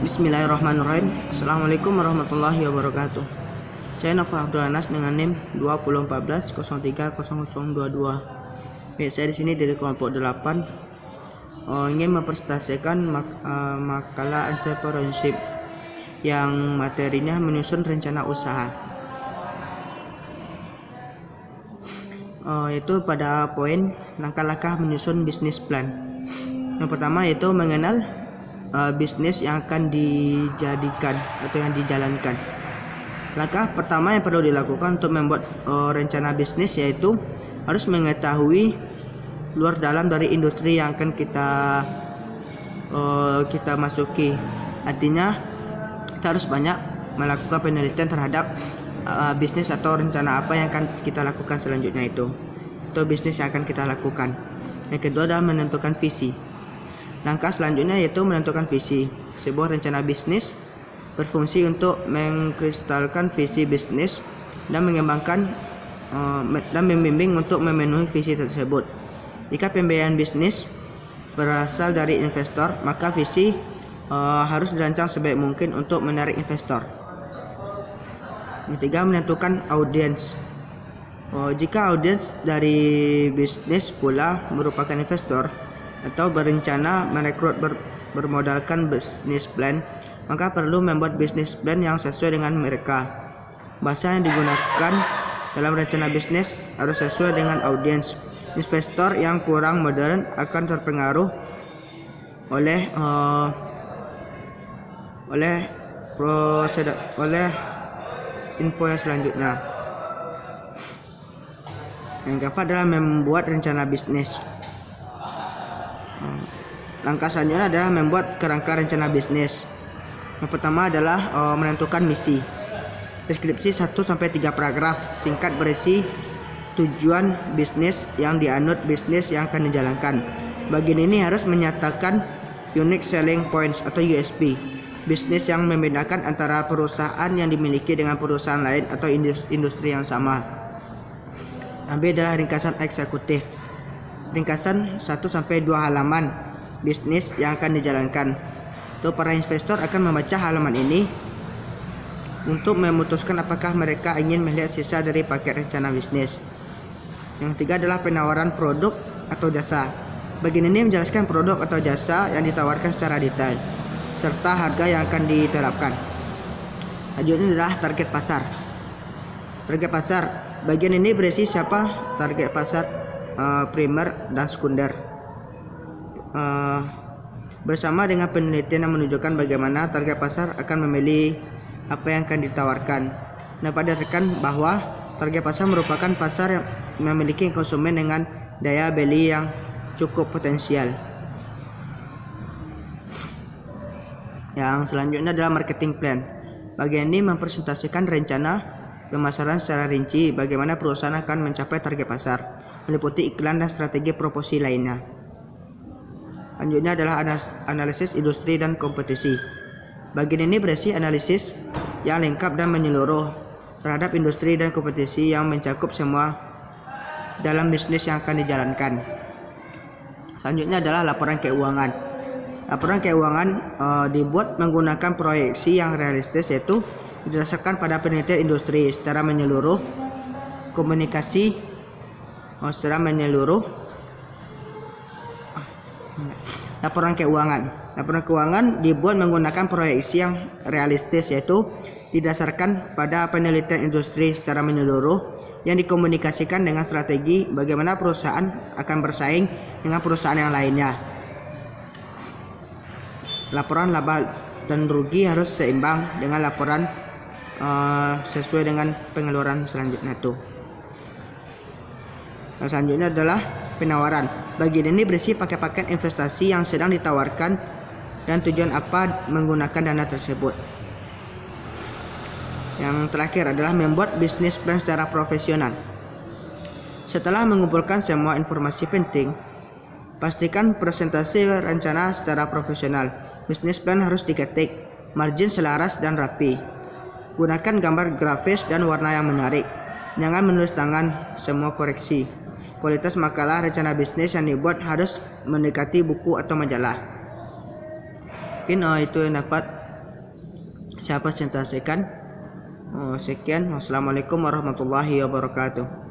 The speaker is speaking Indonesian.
Bismillahirrahmanirrahim. Assalamualaikum warahmatullahi wabarakatuh. Saya Nova Abdul Anas dengan NIM 2014-03-0022. Saya di sini dari kelompok 8 ingin mempresentasikan makalah entrepreneurship yang materinya menyusun rencana usaha. Yaitu pada poin langkah-langkah menyusun bisnis plan. Yang pertama yaitu mengenal bisnis yang akan dijadikan atau yang dijalankan. Langkah pertama yang perlu dilakukan untuk membuat rencana bisnis yaitu harus mengetahui luar dalam dari industri yang akan kita masuki. Artinya kita harus banyak melakukan penelitian terhadap bisnis atau rencana apa yang akan kita lakukan selanjutnya itu atau bisnis yang akan kita lakukan. Yang kedua adalah menentukan visi. Langkah selanjutnya yaitu menentukan visi. Sebuah rencana bisnis berfungsi untuk mengkristalkan visi bisnis dan mengembangkan dan membimbing untuk memenuhi visi tersebut. Jika pembiayaan bisnis berasal dari investor, maka visi harus dirancang sebaik mungkin untuk menarik investor. Yang ketiga, menentukan audiens. Jika audiens dari bisnis pula merupakan investor atau berencana merekrut bermodalkan bisnis plan, maka perlu membuat bisnis plan yang sesuai dengan mereka. Bahasa yang digunakan dalam rencana bisnis harus sesuai dengan audiens. Investor yang kurang modern akan terpengaruh oleh info yang selanjutnya. Yang keempat adalah membuat rencana bisnis. Langkah selanjutnya adalah membuat kerangka rencana bisnis. Yang pertama adalah menentukan misi. Deskripsi 1-3 paragraf singkat berisi tujuan bisnis yang dianut bisnis yang akan dijalankan. Bagian ini harus menyatakan unique selling points atau USP, bisnis yang membedakan antara perusahaan yang dimiliki dengan perusahaan lain atau industri yang sama. Yang B adalah ringkasan eksekutif. Ringkasan 1-2 halaman bisnis yang akan dijalankan. Untuk para investor akan membaca halaman ini untuk memutuskan apakah mereka ingin melihat sisa dari paket rencana bisnis. Yang ketiga adalah penawaran produk atau jasa. Bagian ini menjelaskan produk atau jasa yang ditawarkan secara detail serta harga yang akan diterapkan. Selanjutnya adalah target pasar. Target pasar. Bagian ini berisi siapa target pasar primer dan sekunder. Bersama dengan penelitian yang menunjukkan bagaimana target pasar akan memilih apa yang akan ditawarkan. Dapat dikatakan bahwa target pasar merupakan pasar yang memiliki konsumen dengan daya beli yang cukup potensial. Yang selanjutnya adalah marketing plan. Bagian ini mempresentasikan rencana pemasaran secara rinci bagaimana perusahaan akan mencapai target pasar, meliputi iklan dan strategi promosi lainnya. Selanjutnya adalah analisis industri dan kompetisi. Bagian ini berisi analisis yang lengkap dan menyeluruh terhadap industri dan kompetisi yang mencakup semua dalam bisnis yang akan dijalankan. Selanjutnya adalah laporan keuangan. Laporan keuangan dibuat menggunakan proyeksi yang realistis, yaitu didasarkan pada penelitian industri secara menyeluruh, komunikasi secara menyeluruh. Laporan keuangan dibuat menggunakan proyeksi yang realistis, yaitu didasarkan pada penelitian industri secara menyeluruh yang dikomunikasikan dengan strategi bagaimana perusahaan akan bersaing dengan perusahaan yang lainnya. Laporan laba dan rugi harus seimbang dengan laporan sesuai dengan pengeluaran selanjutnya itu. Yang selanjutnya adalah penawaran. Bagian ini berisi paket-paket investasi yang sedang ditawarkan dan tujuan apa menggunakan dana tersebut. Yang terakhir adalah membuat bisnis plan secara profesional. Setelah mengumpulkan semua informasi penting, pastikan presentasi rencana secara profesional. Bisnis plan harus diketik, margin selaras dan rapi. Gunakan gambar grafis dan warna yang menarik. Jangan menulis tangan, semua koreksi. Kualitas makalah rencana bisnis yang dibuat harus mendekati buku atau majalah. Mungkin itu yang dapat Siapa sentasikan. Sekian, wassalamualaikum warahmatullahi wabarakatuh.